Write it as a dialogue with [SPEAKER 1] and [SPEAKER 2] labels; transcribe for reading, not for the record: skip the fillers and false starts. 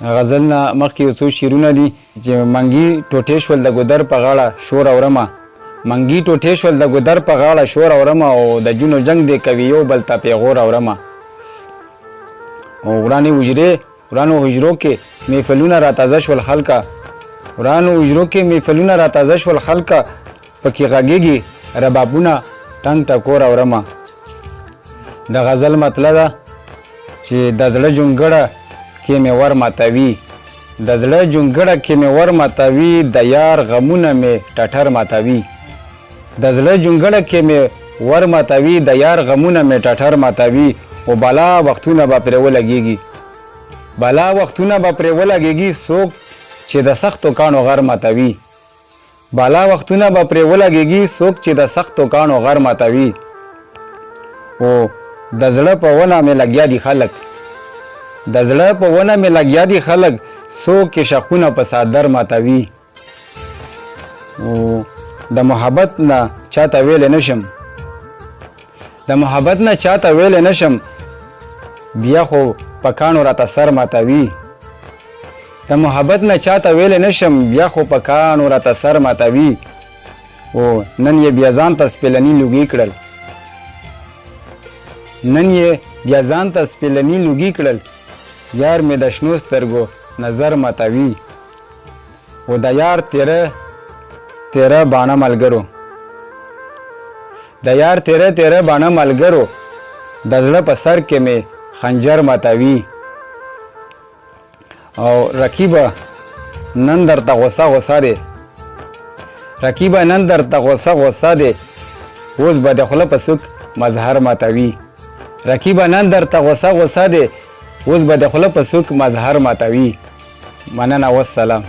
[SPEAKER 1] غزل نه مخکې یو څو شعرونه دي چې منګي ټوټې شول د ګودر په غاړه شور اورمه منګي ټوټې شول د ګودر په غاړه شور اورمه او د جونو جنگ دی کوي یو بل ته پیغور اورمه او ورانې حجرو کې محفلونه راتازه شول خلکه ورانو حجرو کې محفلونه راتازه شول خلکه پکې غږېږي ربابونه ټنګ ټکور اورمه د غزل مطلب ده چې د زړه جونګړه کې مې ور ماتوي د زړه جونګړه کې مې ور ماتوي د یار غمونه مې ټټر ماتوي د زړه جونګړه کې مې ور ماتوي د یار غمونه مې ټټر ماتوي او بالا وختونه به پرې ولګېږي څوک چې د سختو کاڼو غر ماتوي بالا وختونه به پرې ولګېږي څوک چې د سختو کاڼو غر ماتوي او د زړه په ونه مې لګیا دي خلک څوک چې شخونه په صادر ماتوي او د محبت نه چاته ویلې نشم بیا خو په کاڼو راته سر ماتوي او نن یې بیا ځان ته سپېلني لوګي کړل یار مې د شنو سترګو نظر ماتوي او د یار تیره باڼه ملګرو د زړه په سر کې مې خنجر ماتوي او رقیبه نن درته غوسه دی اوس به د خوله په سوک مظهر ماتوي مننه والسلام